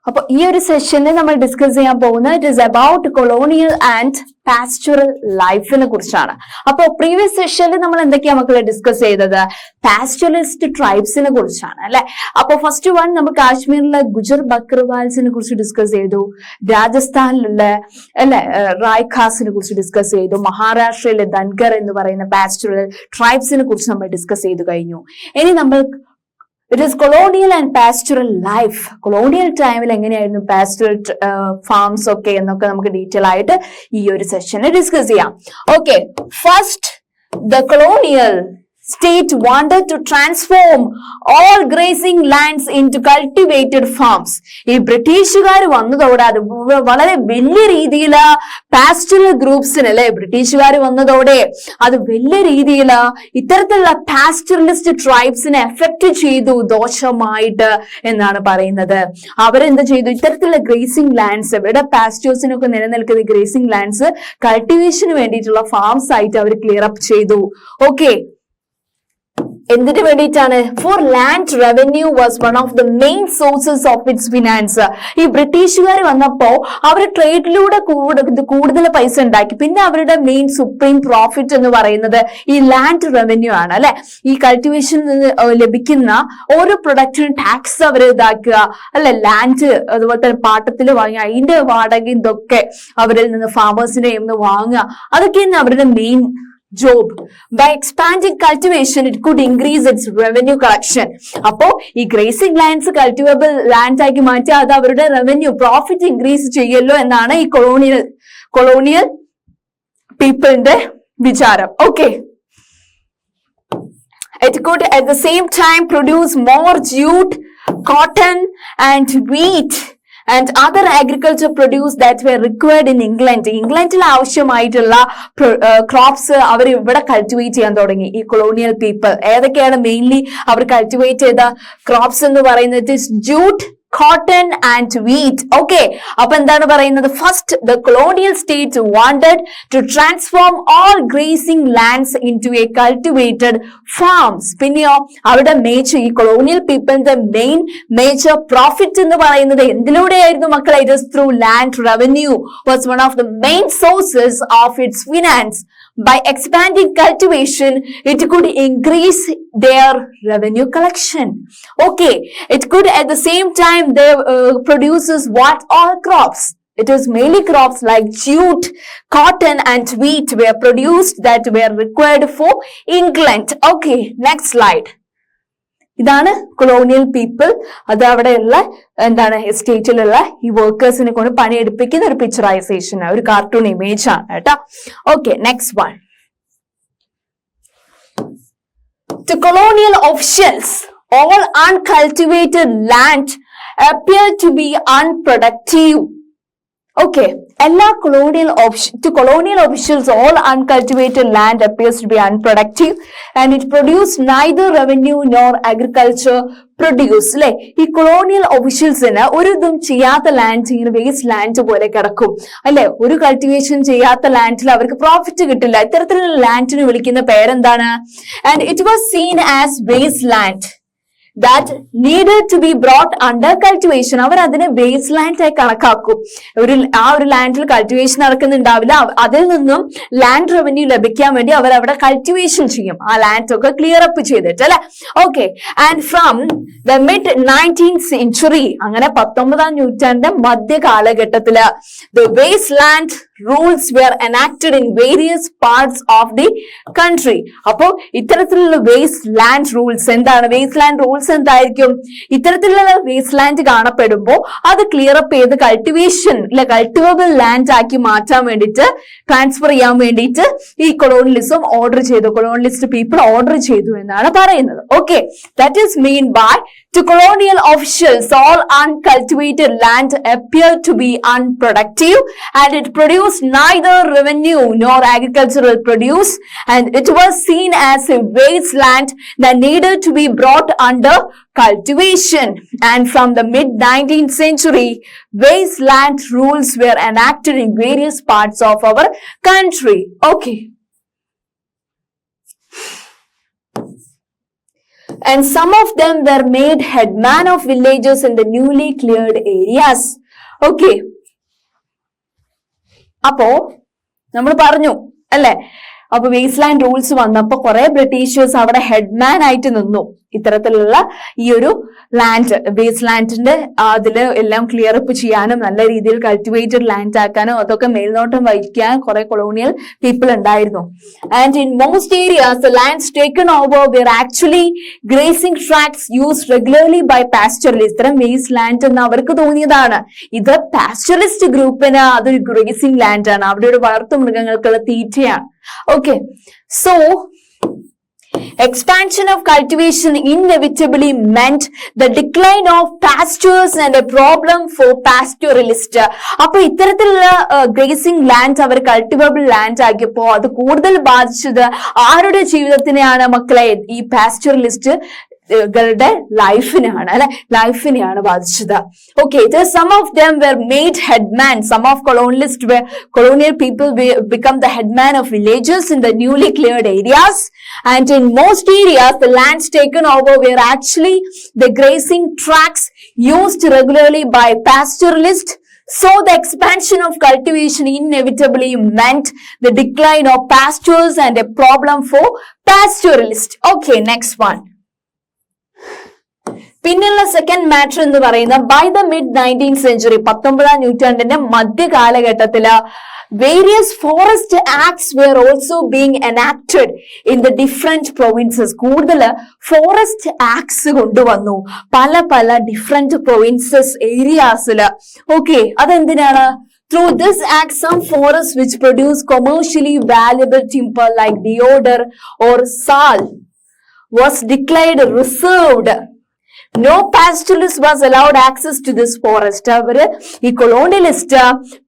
അപ്പോൾ ഈ ഒരു സെഷനിൽ നമ്മൾ ഡിസ്കസ് ചെയ്യാൻ പോകുന്നത് it is about colonial and pastoral ലൈഫിനെ കുറിച്ചാണ്. അപ്പൊ പ്രീവിയസ് സെഷനിൽ നമ്മൾ എന്തൊക്കെയാ മക്കളെ ഡിസ്കസ് ചെയ്തത്? പാസ്റ്ററലിസ്റ്റ് ട്രൈബ്സിനെ കുറിച്ചാണ് അല്ലെ. അപ്പൊ ഫസ്റ്റ് വൺ നമ്മൾ കാശ്മീരിലെ ഗുജർ ബക്രവാൽസിനെ കുറിച്ച് ഡിസ്കസ് ചെയ്തു, രാജസ്ഥാനിലുള്ള അല്ലെ റായ്ഖാസിനെ കുറിച്ച് ഡിസ്കസ് ചെയ്തു, മഹാരാഷ്ട്രയിലെ ധൻഗർ എന്ന് പറയുന്ന പാസ്റ്ററൽ ട്രൈബ്സിനെ കുറിച്ച് നമ്മൾ ഡിസ്കസ് ചെയ്തു കഴിഞ്ഞു. ഇനി നമ്മൾ it is colonial and pastoral life, colonial ടൈമിൽ എങ്ങനെയായിരുന്നു പാസ്റ്ററൽ ഫാംസ് ഒക്കെ എന്നൊക്കെ നമുക്ക് ഡീറ്റെയിൽ ആയിട്ട് ഈ ഒരു സെഷനിൽ ഡിസ്കസ് ചെയ്യാം. Okay, first the colonial state wanted to transform all grazing lands into cultivated farms. ഈ ബ്രിട്ടീഷുകാർ വന്നതോടെ അത് വളരെ വലിയ രീതിയിൽ പാസ്റ്ററൽ ഗ്രൂപ്പ്സിന് അല്ലെ, ബ്രിട്ടീഷുകാർ വന്നതോടെ അത് വലിയ രീതിയിൽ ഇത്തരത്തിലുള്ള പാസ്റ്ററലിസ്റ്റ് ട്രൈബ്സിനെ എഫക്ട് ചെയ്തു ദോഷമായിട്ട് എന്നാണ് പറയുന്നത്. അവരെന്ത് ചെയ്തു? ഇത്തരത്തിലുള്ള ഗ്രേസിംഗ് ലാൻഡ്സ്, ഇവിടെ പാസ്റ്റേഴ്സിനൊക്കെ നിലനിൽക്കുന്ന ഗ്രേസിംഗ് ലാൻഡ്സ് കൾട്ടിവേഷന് വേണ്ടിയിട്ടുള്ള ഫാംസ് ആയിട്ട് അവർ ക്ലിയർ അപ്പ് ചെയ്തു. ഓക്കെ, എന്തിനു വേണ്ടിയിട്ടാണ്? For land revenue was one of the main sources of its finance. ഈ ബ്രിട്ടീഷുകാർ വന്നപ്പോ അവർ ട്രേഡിലൂടെ കൂടുതൽ പൈസ ഉണ്ടാക്കി. പിന്നെ അവരുടെ മെയിൻ സുപ്രീം പ്രോഫിറ്റ് എന്ന് പറയുന്നത് ഈ ലാൻഡ് റവന്യൂ ആണ് അല്ലെ. ഈ കൾട്ടിവേഷനിൽ നിന്ന് ലഭിക്കുന്ന ഓരോ പ്രൊഡക്റ്റിനും ടാക്സ് അവർ ഇതാക്കുക അല്ലെ, ലാൻഡ് അതുപോലെ തന്നെ പാട്ടത്തിൽ വാങ്ങുക, അതിന്റെ വാടക ഇതൊക്കെ അവരിൽ നിന്ന് ഫാമേഴ്സിന്റെ നിന്ന് വാങ്ങുക, അതൊക്കെയാണ് അവരുടെ main job. By expanding cultivation, it could increase its revenue collection. അപ്പോ ഈ ഗ്രേസിംഗ് ലാൻഡ്സ് കൾട്ടിവേബിൾ ലാൻഡ് ആക്കി മാറ്റി അത് അവരുടെ റവന്യൂ പ്രോഫിറ്റ് ഇൻക്രീസ് ചെയ്യല്ലോ എന്നാണ് ഈ കൊളോണിയൽ പീപ്പിളിന്റെ വിചാരം. Okay, it could at the same time produce more jute, cotton and wheat and other agriculture produce that were required in England. ഇംഗ്ലണ്ടിൽ ആവശ്യമായിട്ടുള്ള ക്രോപ്സ് അവർ ഇവിടെ കൾട്ടിവേറ്റ് ചെയ്യാൻ തുടങ്ങി ഈ കൊളോണിയൽ പീപ്പിൾ. ഏതൊക്കെയാണ് മെയിൻലി അവർ കൾട്ടിവേറ്റ് ചെയ്ത ക്രോപ്സ് എന്ന് പറയുന്നത്? Jute, cotton and wheat. Okay, അപ്പൊ എന്താണ് പറയുന്നത്? First the colonial state wanted to transform all grazing lands into a cultivated farms. പിന്നെയോ അവിടെ മേജർ ഈ കൊളോണിയൽ പീപ്പിളിന്റെ മെയിൻ മേജർ പ്രോഫിറ്റ് എന്ന് പറയുന്നത് എന്തിലൂടെയായിരുന്നു മക്കളെ? It is through land revenue was one of the main sources of its finance. By expanding cultivation, it could increase their revenue collection. Okay, it could at the same time they produces what all crops. It is mainly crops like jute, cotton and wheat were produced that were required for England. Okay, next slide. ഇതാണ് colonial people. അത് അവിടെയുള്ള എന്താണ് എസ്റ്റേറ്റിലുള്ള ഈ വർക്കേഴ്സിനെ കൊണ്ട് പണിയെടുപ്പിക്കുന്ന ഒരു picturisation, ഒരു cartoon image ആണ് കേട്ടോ. Okay, next one. To colonial officials, all uncultivated land appeared to be unproductive. Okay, to colonial officials, all uncultivated land appears to be unproductive and it produced neither revenue nor agriculture produce. അല്ലെ, ഈ colonial ഒഫീഷ്യൽസിന് ഒരു ഇതും ചെയ്യാത്ത land ഇങ്ങനെ waste land പോലെ കിടക്കും അല്ലെ. ഒരു കൾട്ടിവേഷൻ ചെയ്യാത്ത ലാൻഡിൽ അവർക്ക് പ്രോഫിറ്റ് കിട്ടില്ല. ഇത്തരത്തിലുള്ള ലാൻഡിന് വിളിക്കുന്ന പേരെന്താണ്? And it was scene as waste land that needed to be brought under cultivation. അവർ അതിനെ വേസ്റ്റ് ലാൻഡ് ആയി കണക്കാക്കും. ആ ഒരു ലാൻഡിൽ കൾട്ടിവേഷൻ നടക്കുന്നുണ്ടാവില്ല, അതിൽ നിന്നും ലാൻഡ് റവന്യൂ ലഭിക്കാൻ വേണ്ടി അവർ അവിടെ കൾട്ടിവേഷൻ ചെയ്യും, ആ ലാൻഡ് ഒക്കെ ക്ലിയർ അപ്പ് ചെയ്തിട്ട് അല്ലെ. Okay, and from the mid 19th century, അങ്ങനെ 19ാം നൂറ്റാണ്ടിന്റെ മധ്യ കാലഘട്ടത്തില് the wasteland rules were enacted in various parts of the country. അപ്പോ ഇത്തരത്തിലുള്ള വേസ്റ്റ് ലാൻഡ് റൂൾസ് എന്താണ്? വേസ്റ്റ് ലാൻഡ് റൂൾസ് എന്തായിരിക്കും? ഇത്തരത്തിലുള്ള വേസ്റ്റ് ലാൻഡ് കാണപ്പെടുമ്പോൾ അത് ക്ലിയർ അപ്പ് ചെയ്ത് കൾട്ടിവേഷൻ കൾട്ടിവബിൾ ലാൻഡ് ആക്കി മാറ്റാൻ വേണ്ടിയിട്ട്, ട്രാൻസ്ഫർ ചെയ്യാൻ വേണ്ടിയിട്ട് ഈ കൊളോണിയലിസം ഓർഡർ ചെയ്തു, കൊളോണിയലിസ്റ്റ് പീപ്പിൾ ഓർഡർ ചെയ്തു എന്നാണ് പറയുന്നത്. Okay, that is mean by to colonial officials, all uncultivated land appeared to be unproductive and it produced neither revenue nor agricultural produce, and it was seen as a wasteland that needed to be brought under cultivation. And from the mid 19th century, wasteland rules were enacted in various parts of our country. Okay. and some of them were made headman of villages in the newly cleared areas. Okay, അപ്പോ നമ്മൾ പറഞ്ഞു അല്ലെ, അപ്പൊ waste land rules വന്നപ്പോ കുറെ Britishers അവിടെ headman ആയിട്ട് നിന്നു. ഇത്തരത്തിലുള്ള ഈ ഒരു ലാൻഡ്, വേസ്റ്റ് ലാൻഡിന്റെ അതില് എല്ലാം ക്ലിയർ അപ്പ് ചെയ്യാനും നല്ല രീതിയിൽ കൾട്ടിവേറ്റഡ് ലാൻഡ് ആക്കാനും അതൊക്കെ മേൽനോട്ടം വഹിക്കാൻ കുറെ കൊളോണിയൽ പീപ്പിൾ ഉണ്ടായിരുന്നു. And in most areas the lands taken over were actually grazing tracts used regularly by pastoralist. ഇത്തരം വേസ്റ്റ് ലാൻഡ് എന്ന് അവർക്ക് തോന്നിയതാണ്. ഇത് പാസ്റ്ററലിസ്റ്റ് ഗ്രൂപ്പിന് അതൊരു ഗ്രേസിംഗ് ലാൻഡ് ആണ്, അവിടെയുടെ വളർത്തു മൃഗങ്ങൾക്കുള്ള തീറ്റയാണ്. Okay, so expansion of cultivation inevitably meant the decline of pastures and a problem for pastoralists. അപ്പൊ ഇത്തരത്തിലുള്ള ഗ്രേസിംഗ് ലാൻഡ് അവർ കൾട്ടിവബിൾ ലാൻഡ് ആക്കിയപ്പോ അത് കൂടുതൽ ബാധിച്ചത് ആരുടെ ജീവിതത്തിനെയാണ് മക്കളെ? ഈ പാസ്റ്ററലിസ്റ്റ് കളുടെ ലൈഫിനെയാണ് അല്ലെ, ലൈഫിനെയാണ് ബാധിച്ചത്. Okay, some of them were made headman. Some of colonial people become the headman of villages in the newly cleared areas, and in most areas the lands taken over were actually the grazing tracts used regularly by pastoralists. So the expansion of cultivation inevitably meant the decline of pastures and a problem for pastoralists. Okay, next one. പിന്നെയുള്ള second matter എന്ന് പറയുന്ന by the mid 19th century, 19ാം നൂറ്റാണ്ടിന്റെ മധ്യകാലഘട്ടത്തില് various forest acts were also being enacted in the different provinces. കൂടുതൽ forest acts കൊണ്ടുവന്നു പല പല ഡിഫറെന്റ് പ്രൊവിൻസസ് ഏരിയാസില്. ഓക്കെ, അതെന്തിനാണ്? Through this act, some forests which produce commercially valuable timber like deodar or sal was declared reserved. No pastoralist was allowed access to this forest. അവര് ഈ colonialist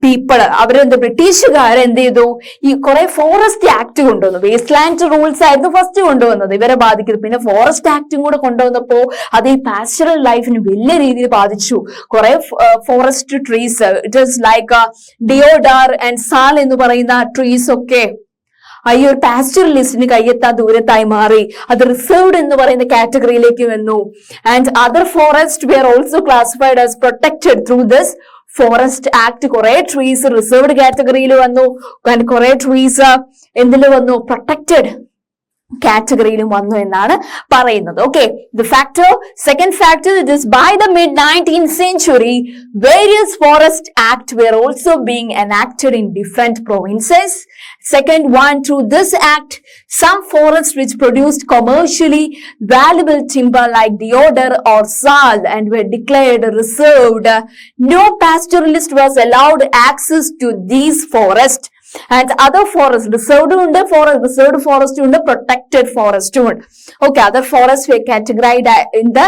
people അവരെന്ത് ബ്രിട്ടീഷുകാർ എന്ത് ചെയ്തു? ഈ കുറെ ഫോറസ്റ്റ് ആക്ട് കൊണ്ടുവന്നു. വേസ്റ്റ് ലാൻഡ് റൂൾസ് ആയിരുന്നു ഫസ്റ്റ് കൊണ്ടുവന്നത്, ഇവരെ ബാധിക്കുന്നത്. പിന്നെ ഫോറസ്റ്റ് ആക്ടും കൂടെ കൊണ്ടുവന്നപ്പോ അത് ഈ പാസ്റ്ററൽ ലൈഫിന് വലിയ രീതിയിൽ ബാധിച്ചു. കുറെ forest trees, it is like deodar and sal എന്ന് പറയുന്ന ട്രീസ് ഒക്കെ ഈ ഒരു പാസ്റ്ററലിസ്റ്റിന് കയ്യെത്താ ദൂരത്തായി മാറി. അത് റിസർവ്ഡ് എന്ന് പറയുന്ന കാറ്റഗറിയിലേക്ക് വന്നു. And other forest were also classified as protected through this forest act. കുറെ ട്രീസ് റിസർവ്ഡ് കാറ്റഗറിയിൽ വന്നു, കുറെ ട്രീസ് എന്തിൽ വന്നു? പ്രൊട്ടക്റ്റഡ് കാറ്റഗറിയിലും വന്നു എന്നാണ് പറയുന്നത്. Okay, the second factor is by the mid 19th century various forest acts were also being enacted in different provinces. Second one, through this act some forests which produced commercially valuable timber like deodar or sal and were declared reserved. No pastoralist was allowed access to these forests. And other forests, reserved forest ഉണ്ട്, protected forest ഉണ്ട്. Okay, other forests were categorized in the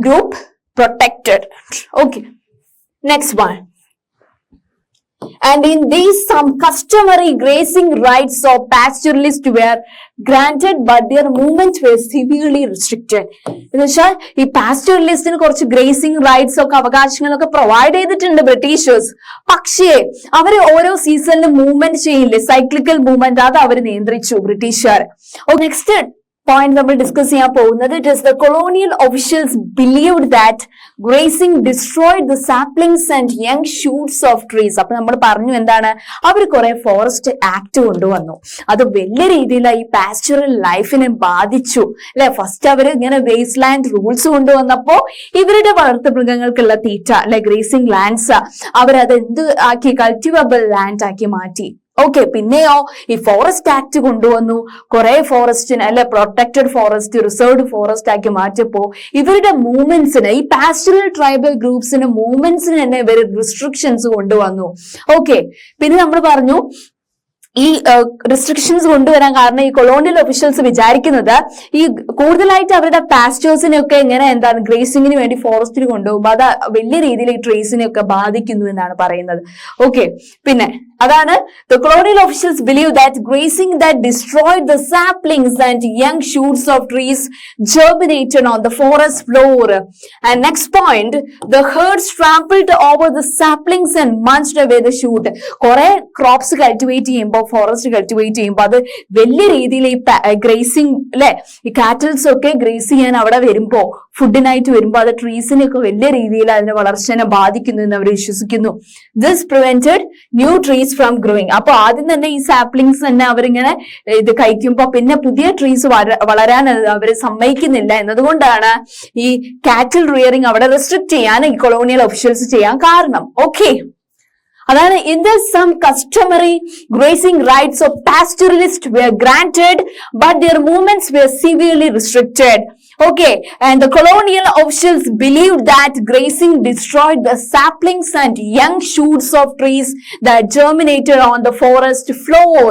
group protected. Okay, next one. And in these some customary grazing rights of pastoralists were granted, but their movements were severely restricted. എന്ന് വെച്ചാൽ ഈ പാസ്റ്ററലിസ്റ്റിന് കുറച്ച് grazing rights ഒക്കെ അവകാശങ്ങളൊക്കെ provide ചെയ്തിട്ടുണ്ട് Britishers. പക്ഷേ അവര് ഓരോ സീസണിലും മൂവ്മെന്റ് ചെയ്യില്ലേ, സൈക്ലിക്കൽ മൂവ്മെന്റ്, അത് അവർ നിയന്ത്രിച്ചു ബ്രിട്ടീഷുകാർ. നെക്സ്റ്റ് point നമ്മൾ ഡിസ്കസ് ചെയ്യാൻ പോകുന്നത്, it is the colonial officials believed that grazing destroyed the saplings and young shoots of trees. അപ്പൊ നമ്മൾ പറഞ്ഞു എന്താണ്, അവർ കുറെ ഫോറസ്റ്റ് ആക്ട് കൊണ്ടുവന്നു, അത് വലിയ രീതിയിൽ ഈ പാസ്റ്ററൽ ലൈഫിനെ ബാധിച്ചു അല്ലെ. ഫസ്റ്റ് അവർ ഇങ്ങനെ വേസ്റ്റ് ലാൻഡ് റൂൾസ് കൊണ്ടുവന്നപ്പോ ഇവരുടെ വളർത്തു മൃഗങ്ങൾക്കുള്ള തീറ്റ അല്ലെ, ഗ്രേസിംഗ് ലാൻഡ്സ് അവരത് എന്ത് ആക്കി? കൾട്ടിവബിൾ ലാൻഡ് ആക്കി മാറ്റി. ഓക്കെ, പിന്നെയോ ഈ ഫോറസ്റ്റ് ആക്ട് കൊണ്ടുവന്നു, കുറെ ഫോറസ്റ്റിന് അല്ലെ പ്രൊട്ടക്റ്റഡ് ഫോറസ്റ്റ് റിസർവ്ഡ് ഫോറസ്റ്റ് ആക്കി മാറ്റിയപ്പോ ഇവരുടെ മൂവ്മെന്റ്സിന്, ഈ പാസ്റ്ററൽ ട്രൈബൽ ഗ്രൂപ്പ്സിന് മൂവ്മെന്റ്സിന് തന്നെ ഇവർ റെസ്ട്രിക്ഷൻസ് കൊണ്ടുവന്നു. ഓക്കെ, പിന്നെ നമ്മൾ പറഞ്ഞു ഈ റെസ്ട്രിക്ഷൻസ് കൊണ്ടുവരാൻ കാരണം ഈ കൊളോണിയൽ ഒഫീഷ്യൽസ് വിചാരിക്കുന്നത് ഈ കൂടുതലായിട്ട് അവരുടെ പാസ്റ്റേഴ്സിനെയൊക്കെ ഇങ്ങനെ എന്താണ് ഗ്രേസിംഗിന് വേണ്ടി ഫോറസ്റ്റിൽ കൊണ്ടുപോകുമ്പോൾ അത് വലിയ രീതിയിൽ ഈ ട്രീസിനെയൊക്കെ ബാധിക്കുന്നു എന്നാണ് പറയുന്നത്. ഓക്കെ, പിന്നെ അതാണ് the colonial officials believe that grazing that destroyed the saplings and young shoots of trees germinated on the forest floor. And next point, the herds trampled over the saplings and munched away the shoot. കുറെ crops cultivate ചെയ്യുമ്പോൾ, forest cultivate ചെയ്യുമ്പോൾ അത് വലിയ രീതിയിൽ ഈ grazing അല്ലെ, ഈ cattles ഒക്കെ ഗ്രേസ് ചെയ്യാൻ അവിടെ വരുമ്പോ, ഫുഡിനായിട്ട് വരുമ്പോ അത് ട്രീസിനൊക്കെ വലിയ രീതിയിൽ അതിന്റെ വളർച്ചനെ ബാധിക്കുന്നു എന്ന് അവർ വിശ്വസിക്കുന്നു. This prevented new trees from growing. അപ്പൊ ആദ്യം തന്നെ ഈ സാപ്ലിങ്സ് തന്നെ അവരിങ്ങനെ ഇത് കഴിക്കുമ്പോ പിന്നെ പുതിയ ട്രീസ് വളരാൻ അവർ സമ്മതിക്കുന്നില്ല എന്നതുകൊണ്ടാണ് ഈ കാറ്റിൽ റിയറിംഗ് അവിടെ റെസ്ട്രിക്ട് ചെയ്യാൻ ഈ കൊളോണിയൽ ഒഫീഷ്യൽസ് ചെയ്യാൻ കാരണം. ഓക്കെ, അതാണ് in this some customary grazing rights of pastoralists were granted, but their movements were severely restricted. Okay, and the colonial officials believed that grazing destroyed the saplings and young shoots of trees that germinated on the forest floor.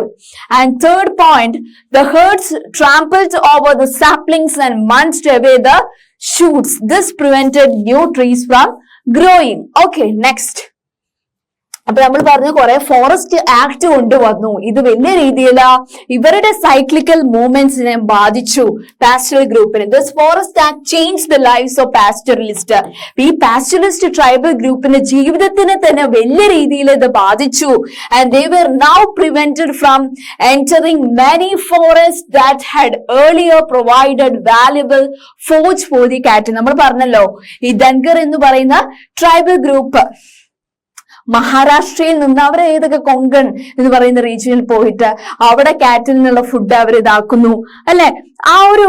And third point, the herds trampled over the saplings and munched away the shoots. This prevented new trees from growing. Okay, next. അപ്പൊ നമ്മൾ പറഞ്ഞ കുറെ forest act കൊണ്ടുവന്നു. ഇത് വലിയ രീതിയിൽ ഇവരുടെ cyclical മൂവ്മെന്റ്സിനെ ബാധിച്ചു പാസ്റ്ററൽ ഗ്രൂപ്പിന്. This forest act change the lifes of pastoralist. ഈ പാസ്റ്ററലിസ്റ്റ് ട്രൈബൽ ഗ്രൂപ്പിന്റെ ജീവിതത്തിനെ തന്നെ വലിയ രീതിയിൽ ഇത് ബാധിച്ചു. And they were now prevented from entering many forest that had earlier provided valuable forage for the cattle. നമ്മൾ പറഞ്ഞല്ലോ ഈ ധൻഗർ എന്ന് പറയുന്ന ട്രൈബൽ ഗ്രൂപ്പ് മഹാരാഷ്ട്രയിൽ നിന്ന് അവർ ഏതൊക്കെ കൊങ്കൺ എന്ന് പറയുന്ന റീജിയനിൽ പോയിട്ട് അവിടെ കാറ്റിൽ നിന്നുള്ള ഫുഡ് അവർ ഇതാക്കുന്നു അല്ലെ. ആ ഒരു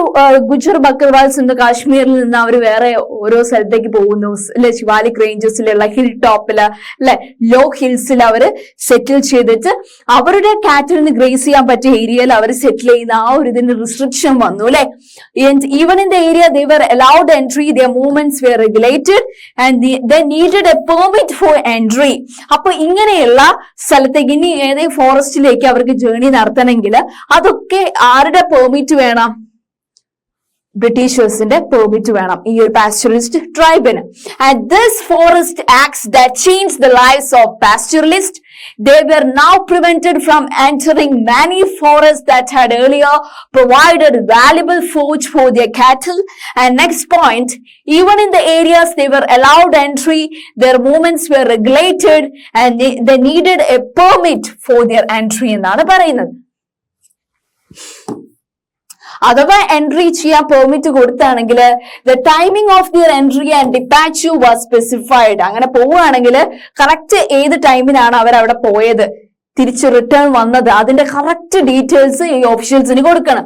ഗുജർ ബക്കർവാൾസ് എന്ന കാശ്മീരിൽ നിന്ന് അവർ വേറെ ഓരോ സ്ഥലത്തേക്ക് പോകുന്നു അല്ലെ. ശിവാലിക് റേഞ്ചസിലുള്ള ഹിൽ ടോപ്പില് അല്ലെ, ലോ ഹിൽസിൽ അവർ സെറ്റിൽ ചെയ്തിട്ട് അവരുടെ കാറ്റിലിന് ഗ്രേസ് ചെയ്യാൻ പറ്റിയ ഏരിയയിൽ അവർ സെറ്റിൽ ചെയ്യുന്ന ആ ഒരു ഇതിന് റിസ്ട്രിക്ഷൻ വന്നു അല്ലെ. Even in the area they were allowed entry, their movements were regulated and they needed a permit for entry. അപ്പൊ ഇങ്ങനെയുള്ള സ്ഥലത്തേക്ക് ഇനി ഏതെങ്കിലും ഫോറസ്റ്റിലേക്ക് അവർക്ക് ജേർണി നടത്തണമെങ്കിൽ അതൊക്കെ ആരുടെ പെർമിറ്റ് വേണം? ബ്രിട്ടീഷേഴ്സിന്റെ പെർമിറ്റ് വേണം ഈ ഒരു പാസ്റ്ററലിസ്റ്റ് ട്രൈബിന്. And this forest acts that change the lifes of pastoralist, they were now prevented from entering many forests that had earlier provided valuable forage for their cattle. And next point, even in the areas they were allowed entry, their movements were regulated and they needed a permit for their entry എന്നാണ് പറയുന്നത്. അഥവാ entry ചെയ്യാൻ permit കൊടുത്താണെങ്കിൽ the timing of their entry and departure was specified. അങ്ങനെ പോവുകയാണെങ്കിൽ correct ഏത് ടൈമിനാണ് അവർ അവിടെ പോയത്, തിരിച്ച് റിട്ടേൺ വന്നത്, അതിന്റെ കറക്റ്റ് ഡീറ്റെയിൽസ് ഈ ഓഫീഷ്യൽസിന് കൊടുക്കണം.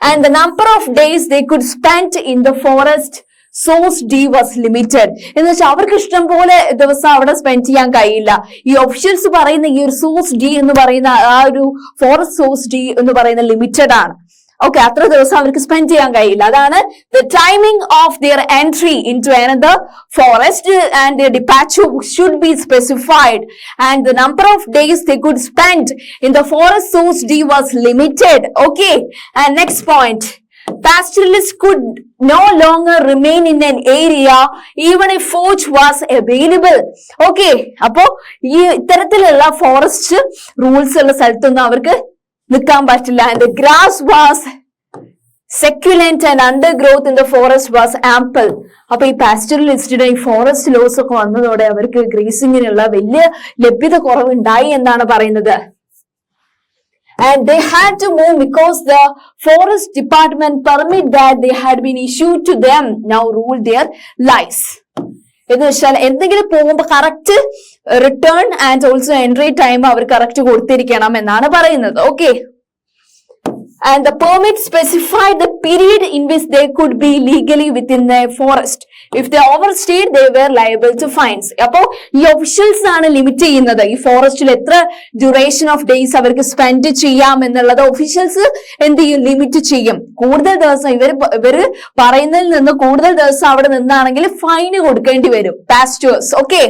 And the number of days they could spend in the forest source the was limited. എന്ന് വെച്ചാൽ അവർക്ക് ഇഷ്ടം പോലെ ദിവസം അവിടെ സ്പെൻഡ് ചെയ്യാൻ കഴിയില്ല. ഈ ഒഫീഷ്യൽസ് പറയുന്ന ഈ ഒരു സോഴ്സ് ഡി എന്ന് പറയുന്ന ആ ഒരു ഫോറസ്റ്റ് സോഴ്സ് ഡി എന്ന് പറയുന്ന ലിമിറ്റഡ് ആണ്. ഓക്കെ, അത്ര ദിവസം അവർക്ക് സ്പെൻഡ് ചെയ്യാൻ കഴിയില്ല. അതാണ് the timing of their entry into another forest and their departure should be specified and the number of days they could spend in the forest source the was limited. Okay, and next point, pastoralists could no longer remain in an area even if forage was available. Okay, അപ്പോ ഈ ഇത്തരത്തിലുള്ള forest rules ഉള്ള സ്ഥലത്തൊന്നും അവർക്ക് നിൽക്കാൻ പറ്റില്ല. And the grass was succulent and undergrowth in the forest was ample. അപ്പൊ ഈ പാസ്റ്ററലിസ്റ്റിന്റെ ഈ ഫോറസ്റ്റ് ലോസ് ഒക്കെ വന്നതോടെ അവർക്ക് ഗ്രേസിങ്ങിനുള്ള വലിയ ലഭ്യത കുറവുണ്ടായി എന്നാണ് പറയുന്നത്. And they had to move because the forest department permit that they had been issued to them now ruled their lives. എന്ന് വെച്ചാൽ എന്തെങ്കിലും പോകുമ്പോൾ correct return and also entry time അവർ കറക്റ്റ് കൊടുത്തിരിക്കണം എന്നാണ് പറയുന്നത്. Okay, and the permit specified the period in which they could be legally within the forest. If they overstayed, they were liable to fines. അപ്പോ ഈ officials ആണ് limit ചെയ്യുന്നത് ഈ ഫോറസ്റ്റിൽ എത്ര ഡ്യൂറേഷൻ ഓഫ് ഡേയ്സ് അവർക്ക് സ്പെൻഡ് ചെയ്യാം എന്നുള്ളത്. ഒഫീഷ്യൽസ് എന്ത് ചെയ്യും? ലിമിറ്റ് ചെയ്യും. കൂടുതൽ ദിവസം ഇവര് പറയുന്നതിൽ നിന്ന് കൂടുതൽ ദിവസം അവിടെ നിന്നാണെങ്കിൽ ഫൈന് കൊടുക്കേണ്ടി വരും പാസ്റ്റേഴ്സ്. ഓക്കെ,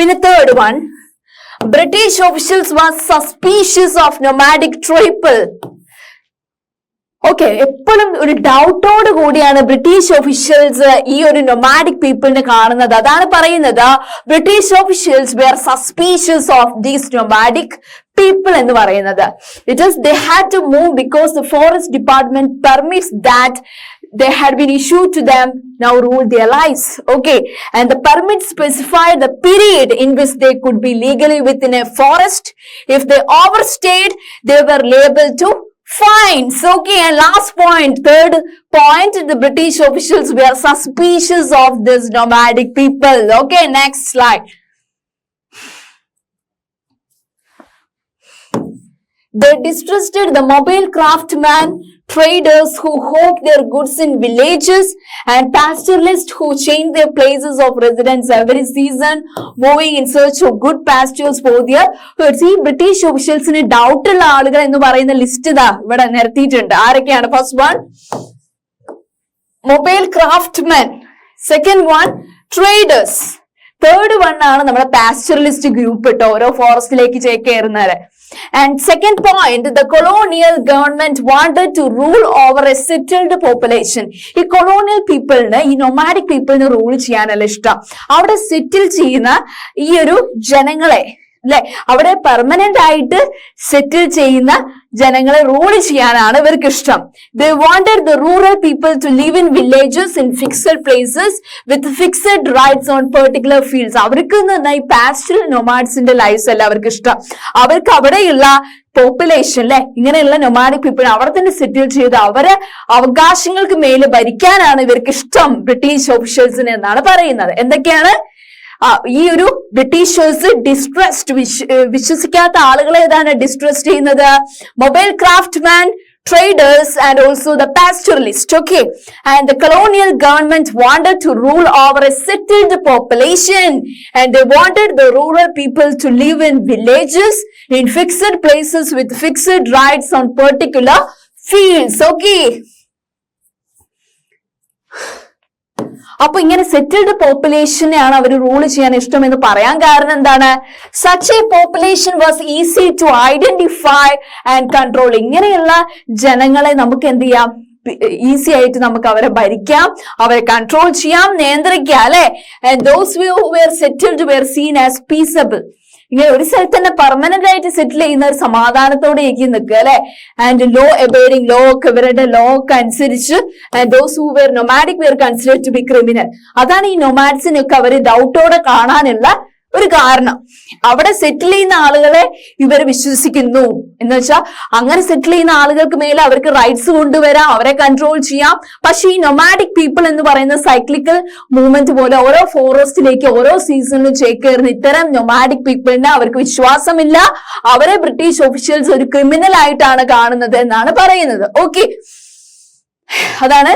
പിന്നെ third one, British officials was suspicious of nomadic tribal. Okay, എപ്പോഴും ഒരു ഡൗട്ടോട് കൂടിയാണ് ബ്രിട്ടീഷ് ഒഫീഷ്യൽസ് ഈ ഒരു നൊമാഡിക് പീപ്പിളിനെ കാണുന്നത്. അതാണ് പറയുന്നത് British officials were suspicious of these nomadic people എന്ന് പറയുന്നത്. It is they had to move because the forest department permits that they had been issued to them now rule their lives. Okay, and the permit specified the period in which they could be legally within a forest. If they overstayed, they were liable to fines. Okay, and last point, third point, the British officials were suspicious of this nomadic people. Okay, next slide. They distrusted the mobile craftsmen, traders who hawked their goods in villages, and pastoralists who changed their places of residence every season, moving in search of good pastures for their herds. ഈ British ഒഫീഷ്യൽസിന് doubt ഉള്ള ആളുകൾ എന്ന് പറയുന്ന list ഇതാ ഇവിടെ നിരത്തിയിട്ടുണ്ട്. ആരൊക്കെയാണ്? First one mobile craftsmen, second one traders, third one ആണ് നമ്മുടെ പാസ്റ്ററലിസ്റ്റ് ഗ്രൂപ്പ് ഇട്ടോ, ഓരോ ഫോറസ്റ്റിലേക്ക് ചേക്കേറുന്നവരെ. And second point, the colonial government wanted to rule over a settled population. ഈ colonial peopleന്, ഈ nomadic peopleന് റൂൾ ചെയ്യാനല്ല ഇഷ്ടം. അവിടെ സെറ്റിൽ ചെയ്യുന്ന ഈ ഒരു ജനങ്ങളെ അല്ലെ, അവിടെ പെർമനന്റ് ആയിട്ട് സെറ്റിൽ ചെയ്യുന്ന ജനങ്ങളെ റൂൾ ചെയ്യാനാണ് ഇവർക്ക് ഇഷ്ടം. They wanted the rural people to live in villages in fixed places with fixed rights on particular fields. അവർക്ക് ഈ പാസ്റ്ററൽ നൊമാഡ്സിന്റെ ലൈഫ്സ് അല്ല അവർക്ക് ഇഷ്ടം. അവർക്ക് അവിടെയുള്ള പോപ്പുലേഷൻ അല്ലെ, ഇങ്ങനെയുള്ള നൊമാഡിക് പീപ്പിൾ അവിടെ തന്നെ സെറ്റിൽ ചെയ്ത് അവരെ അവകാശങ്ങൾക്ക് മേലെ ഭരിക്കാനാണ് ഇവർക്ക് ഇഷ്ടം ബ്രിട്ടീഷ് ഒഫീഷ്യൽസിന് എന്നാണ് പറയുന്നത്. എന്തൊക്കെയാണ് ഈ ഒരു ബ്രിട്ടീഷേഴ്സ് ഡിസ്ട്രസ്റ്റ്, വിശ്വസിക്കാത്ത ആളുകളെ ഏതാണ് ഡിസ്ട്രസ്റ്റ് ചെയ്യുന്നത്? Mobile craftsman, traders, and also the pastoralist. Okay, and the colonial government wanted to rule over a settled population, and they wanted the rural people to live in villages in fixed places with fixed rights on particular fields. Okay, അപ്പൊ ഇങ്ങനെ settled പോപ്പുലേഷനെയാണ് അവർ rule ചെയ്യാൻ ഇഷ്ടം എന്ന് പറയാൻ കാരണം എന്താണ്? Such a population was easy to identify and control. ഇങ്ങനെയുള്ള ജനങ്ങളെ നമുക്ക് എന്ത് ചെയ്യാം? ഈസി ആയിട്ട് നമുക്ക് അവരെ ഭരിക്കാം, അവരെ കൺട്രോൾ ചെയ്യാം, നിയന്ത്രിക്കാം അല്ലെ. And those who were settled were seen as peaceable. ഇങ്ങനെ ഒരു സ്ഥലത്ത് തന്നെ പെർമനന്റ് ആയിട്ട് സെറ്റിൽ ചെയ്യുന്ന ഒരു സമാധാനത്തോടെ നിൽക്കുക അല്ലെ. ആൻഡ് ലോ എബേഡിങ്, ലോ ഒക്കെ ഇവരുടെ ലോ ഒക്കെ അനുസരിച്ച്. And those who were nomadic were considered to be criminal. അതാണ് ഈ നൊമാഡ്സിനൊക്കെ അവര് ഡൗട്ടോടെ കാണാനുള്ള ഒരു കാരണം. അവിടെ സെറ്റിൽ ചെയ്യുന്ന ആളുകളെ ഇവർ വിശ്വസിക്കുന്നു എന്ന് വെച്ചാൽ അങ്ങനെ സെറ്റിൽ ചെയ്യുന്ന ആളുകൾക്ക് മേലെ അവർക്ക് റൈറ്റ്സ് കൊണ്ടുവരാം, അവരെ കൺട്രോൾ ചെയ്യാം. പക്ഷെ ഈ നൊമാഡിക് പീപ്പിൾ എന്ന് പറയുന്ന സൈക്ലിക്കൽ മൂവ്മെന്റ് പോലെ ഓരോ ഫോറസ്റ്റിലേക്ക് ഓരോ സീസണിലും ചേക്കേറുന്ന ഇത്തരം നൊമാഡിക് പീപ്പിളിനെ അവർക്ക് വിശ്വാസമില്ല. അവരെ ബ്രിട്ടീഷ് ഒഫീഷ്യൽസ് ഒരു ക്രിമിനൽ ആയിട്ടാണ് കാണുന്നത് എന്നാണ് പറയുന്നത്. ഓക്കെ, അതാണ്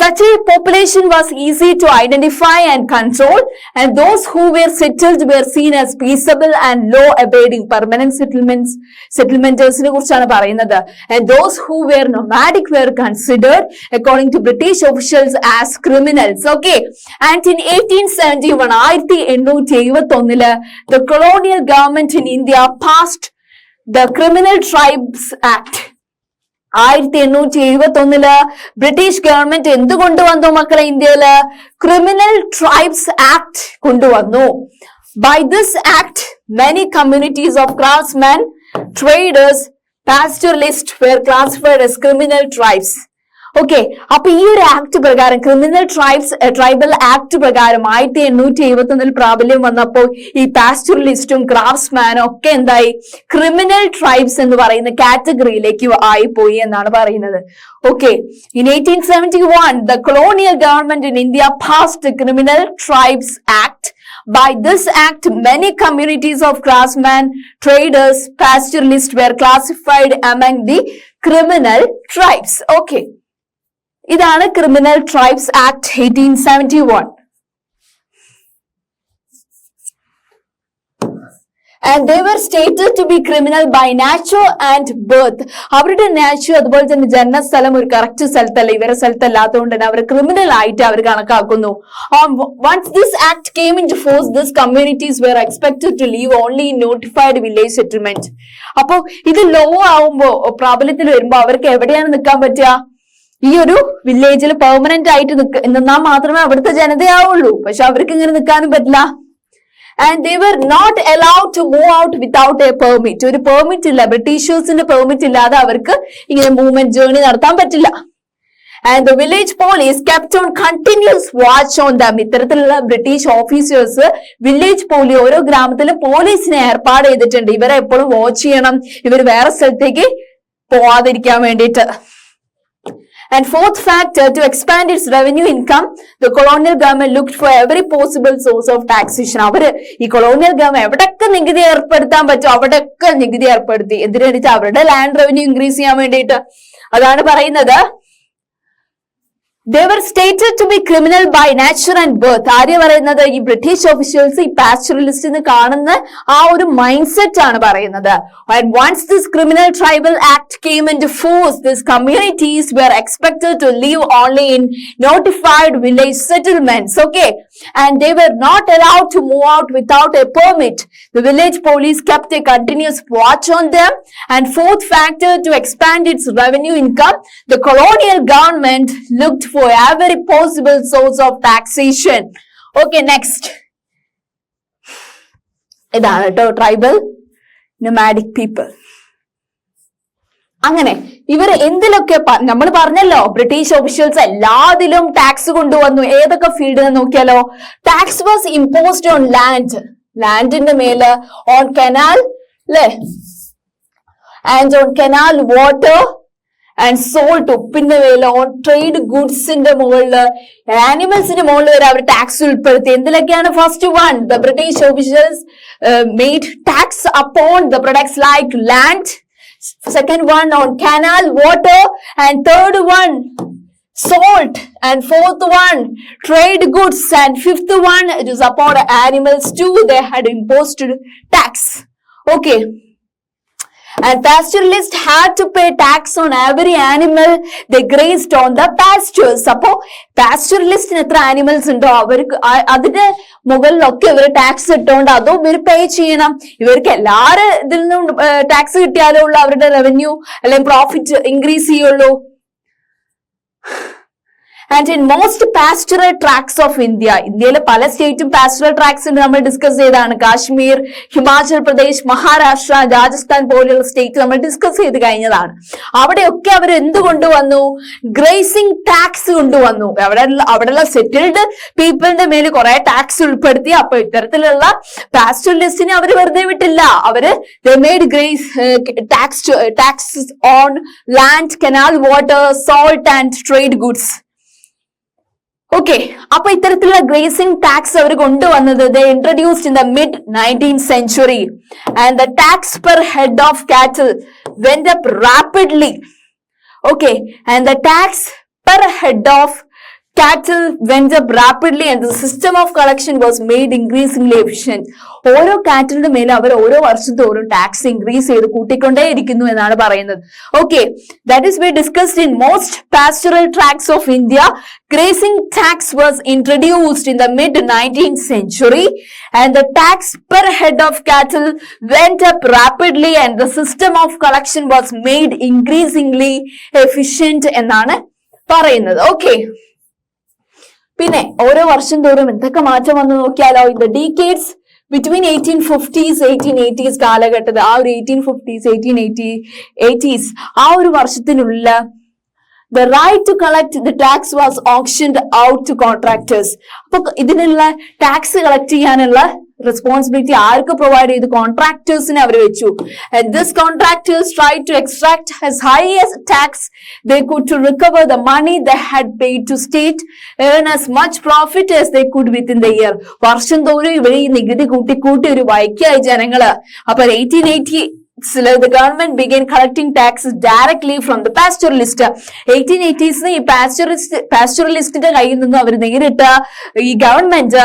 such a population was easy to identify and control, and those who were settled were seen as peaceable and law abiding. Permanent settlementers നെ കുറിച്ചാണ് പറയുന്നത്. And those who were nomadic were considered according to British officials as criminals. Okay, and in 1871 1871 the colonial government in India passed the Criminal Tribes Act. 1871 British government എന്ത് കൊണ്ടുവന്നു മക്കളെ? ഇന്ത്യയില് criminal tribes act കൊണ്ടുവന്നു. By this act many communities of craftsmen, traders, pastoralists were classified as criminal tribes. Okay, അപ്പൊ ഈ ഒരു act പ്രകാരം, criminal tribal act പ്രകാരം 1871 പ്രാബല്യം വന്നപ്പോൾ ഈ പാസ്റ്ററലിസ്റ്റും ക്രാഫ്റ്റ്സ്മാനും ഒക്കെ എന്തായി? ക്രിമിനൽ ട്രൈബ്സ് എന്ന് പറയുന്ന കാറ്റഗറിയിലേക്ക് ആയിപ്പോയി എന്നാണ് പറയുന്നത്. Okay, in 1871 the colonial government in India passed the Criminal Tribes Act. By this act, many communities of craftsmen, traders, pastoralists were classified among the criminal tribes. Okay, ഇതാണ് criminal tribes act 1871. And they were stated to be criminal by nature and birth. അവരുടെ nature അതുപോലെ തന്നെ ജന്മസ്ഥലം ഒരു correct സ്ഥലത്തല്ല, ഇവരെ സ്ഥലത്തല്ലാത്തതുകൊണ്ട് തന്നെ അവർ criminal ആയിട്ട് അവർ കണക്കാക്കുന്നു. Once this act came into force, these communities were expected to live only in notified village settlement. അപ്പോ ഇത് ലോ ആവുമ്പോ, പ്രാബല്യത്തിൽ വരുമ്പോ അവർക്ക് എവിടെയാണ് നിൽക്കാൻ പറ്റുക? ഈ ഒരു വില്ലേജിൽ പെർമനന്റ് ആയിട്ട് നിന്നാൽ മാത്രമേ അവിടുത്തെ ജനതയാവുള്ളൂ. പക്ഷെ അവർക്ക് ഇങ്ങനെ നിൽക്കാനും പറ്റില്ല. And they were not allowed to move out without a permit. ഒരു പെർമിറ്റ് ഇല്ല, ബ്രിട്ടീഷേഴ്സിന്റെ പെർമിറ്റ് ഇല്ലാതെ അവർക്ക് ഇങ്ങനെ മൂവ്മെന്റ് ജേർണി നടത്താൻ പറ്റില്ല. And the village police kept on continuous watch on them. ഇത്തരത്തിലുള്ള ബ്രിട്ടീഷ് ഓഫീസേഴ്സ് വില്ലേജ് ഓരോ ഗ്രാമത്തിലും പോലീസിനെ ഏർപ്പാട് ചെയ്തിട്ടുണ്ട്. ഇവരെ എപ്പോഴും വാച്ച് ചെയ്യണം, ഇവർ വേറെ സ്ഥലത്തേക്ക് പോവാതിരിക്കാൻ വേണ്ടിയിട്ട്. And fourth factor, to expand its revenue income, the colonial government looked for every possible source of taxation. അവര് ഈ കൊളോണിയൽ ഗവൺമെന്റ് എവിടെയൊക്കെ നികുതി ഏർപ്പെടുത്താൻ പറ്റും അവിടെയൊക്കെ നികുതി ഏർപ്പെടുത്തി. എന്തിനു വേണ്ടിയിട്ട്? അവരുടെ ലാൻഡ് റവന്യൂ ഇൻക്രീസ് ചെയ്യാൻ വേണ്ടിയിട്ട്. അതാണ് പറയുന്നത്. They were stated to be criminal by nature and birth. Arya പറയുന്നത് ഈ ബ്രിട്ടീഷ് ഓഫീഷ്യൽസ് ഈ പാസ്റ്ററലിസ്റ്റ് കാണുന്ന ആ ഒരു മൈൻഡ് സെറ്റ് ആണ് പറയുന്നത്. And once this criminal tribal act came into force, these communities were expected to live only in notified village settlements. Okay, and they were not allowed to move out without a permit. The village police kept a continuous watch on them. And fourth factor, to expand its revenue income, the colonial government looked for every possible source of taxation. Okay, next. ഇതാണ് കേട്ടോ tribal nomadic people. അങ്ങനെ ഇവർ എന്തിലൊക്കെ നമ്മൾ പറഞ്ഞല്ലോ British officials എല്ലാത്തിലും tax കൊണ്ടുവന്നു. ഏതൊക്കെ ഫീൽഡിൽ നോക്കിയാലോ ടാക്സ് വാസ് ഇമ്പോസ്ഡ് ഓൺ ലാൻഡിന്റെ മേല്, ഓൺ കനാൽ അല്ലെ, and on canal water and salt ഉപ്പിന്റെ മേല്, ഓൺ ട്രേഡ് ഗുഡ്സിന്റെ മുകളില്, ആനിമൽസിന്റെ മുകളിൽ വരെ അവർ ടാക്സ് ഉൾപ്പെടുത്തി. എന്തിലൊക്കെയാണ്? First one, the British officials made tax upon the products like land, second one on canal water, and third one salt, and fourth one trade goods, and fifth one it is upon animals too. They had imposed tax. Okay, and pastoralists had to pay tax on every animal they grazed on the pastures. അപ്പോ പാസ്റ്ററലിസ്റ്റിന് എത്ര animals ഉണ്ടോ അവർക്ക് അതിന്റെ മുകളിലൊക്കെ ഇവർ tax ഇട്ടുകൊണ്ട് അതും ഇവർ പേ ചെയ്യണം. ഇവർക്ക് എല്ലാവരും ഇതിൽ നിന്നും ടാക്സ് കിട്ടിയാലേ ഉള്ളൂ അവരുടെ റവന്യൂ അല്ലെങ്കിൽ പ്രോഫിറ്റ് ഇൻക്രീസ് ചെയ്യുള്ളൂ. And in most pastoral tracts of India, ഇന്ത്യയിലെ പല സ്റ്റേറ്റും പാസ്റ്ററൽ ട്രാക്ട്സ് ഉണ്ട്, നമ്മൾ ഡിസ്കസ് ചെയ്താണ്. കാശ്മീർ, ഹിമാചൽ പ്രദേശ്, മഹാരാഷ്ട്ര, രാജസ്ഥാൻ പോലെയുള്ള സ്റ്റേറ്റ് നമ്മൾ ഡിസ്കസ് ചെയ്ത് കഴിഞ്ഞതാണ്. അവിടെയൊക്കെ അവർ എന്ത് കൊണ്ടുവന്നു? ഗ്രേസിംഗ് ടാക്സ് കൊണ്ടുവന്നു. അവിടെയുള്ള സെറ്റിൽഡ് പീപ്പിളിന്റെ മേൽ കുറെ ടാക്സ് ഉൾപ്പെടുത്തി. അപ്പൊ ഇത്തരത്തിലുള്ള പാസ്റ്ററലിസ്റ്റിനെ അവർ വെറുതെ വിട്ടില്ല. അവര് made grace tax on land, canal water, salt and trade goods. Okay, അപ്പൊ ഇത്തരത്തിലുള്ള ഗ്രേസിംഗ് ടാക്സ് അവർ കൊണ്ടുവന്നത് they introduced in the mid 19th century, and the tax per head of cattle went up rapidly. Okay, and the tax per head of cattle went up rapidly, and the system of collection was made increasingly efficient. ഓരോ കാറ്റലിന്റെ മേലെ അവർ ഓരോ വർഷം തോറും tax increase ചെയ്ത് കൂട്ടിക്കൊണ്ടേ ഇരിക്കുന്നു എന്നാണ് പറയുന്നത്. Okay, that is we discussed in most pastoral tracts of India. Grazing tax was introduced in the mid 19th century, and the tax per head of cattle went up rapidly, and the system of collection was made increasingly efficient എന്നാണ് പറയുന്നത്. Okay, പിന്നെ ഓരോ വർഷം തോറും എന്തൊക്കെ മാറ്റം വന്നു നോക്കിയാലോ. In the decades between 1850s 1880s കാലഘട്ടത്തിൽ, ആ ഒരു 1850s 1880s ആ ഒരു വർഷത്തിനുള്ള the right to collect the tax was auctioned out to contractors. അപ്പൊ ഇതിനുള്ള ടാക്സ് കളക്ട് ചെയ്യാനുള്ള റെസ്പോൺസിബിലിറ്റി ആർക്ക് പ്രൊവൈഡ് ചെയ്തു? കോൺട്രാക്ടേഴ്സിനെ അവർ വെച്ചു. And this contractors tried to extract as high as tax they could to recover the money they had paid to state, earn as much profit as they could within the year. വർഷം തോറും ഇവർ ഈ നികുതി കൂട്ടി ഒരു വൈക്കായി ജനങ്ങള്. അപ്പൊ 1880 the government began collecting taxes directly from the pastoralist. 1880s ഈ pastoralistന്റെ കയ്യിൽ നിന്നും അവർ നേരിട്ട് ഈ ഗവൺമെന്റ്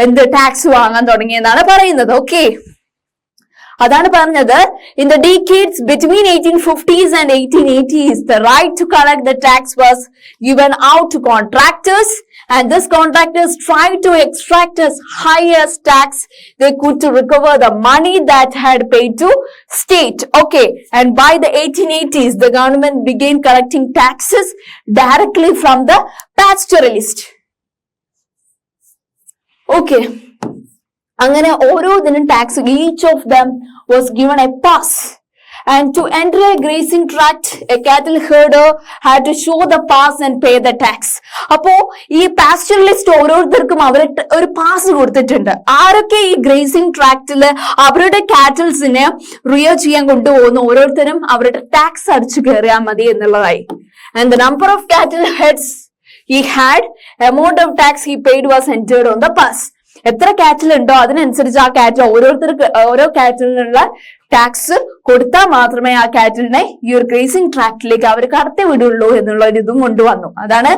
എന്ത് ടാക്സ് വാങ്ങാൻ തുടങ്ങിയെന്നാണ് പറയുന്നത്. ഓക്കെ, അതാണ് പറഞ്ഞത്. In the decades between 1850s and 1880s, the right to collect the tax was given out to contractors, and these contractors tried to extract as high as tax they could to recover the money that had paid to state. Okay, and by the 1880s, the government began collecting taxes directly from the pastoralist. Okay, അങ്ങനെ ഓരോന്നിനും tax, each of them was given a pass. And to enter a grazing tract, a cattle herder had to show the pass and pay the tax. അപ്പോ ഈ പാസ്റ്ററലിസ്റ്റ് ഓരോരുത്തർക്കും അവർ ഒരു pass കൊടുത്തിട്ടുണ്ട്. ആരൊക്കെ ഈ grazing ട്രാക്റ്റില് അവരുടെ കാറ്റൽസിനെ റിയർ ചെയ്യാൻ കൊണ്ടുപോകുന്ന ഓരോരുത്തരും അവരുടെ ടാക്സ് അടിച്ചു കയറിയാൽ മതി എന്നുള്ളതായി. And the number of cattle heads he had, amount of tax he paid was entered on the pass. എത്ര കാറ്റിൽ ഉണ്ടോ അതിനനുസരിച്ച് ആ കാറ്റിൽ ഓരോരുത്തർക്ക് ഓരോ കാറ്റിലുള്ള ടാക്സ് കൊടുത്താൽ മാത്രമേ ആ കാറ്റിലിനെ ഈ ഒരു ഗ്രേസിംഗ് ട്രാക്റ്റിലേക്ക് അവർ കടത്തി വിടുള്ളൂ എന്നുള്ള ഒരു ഇതും കൊണ്ടുവന്നു. അതാണ്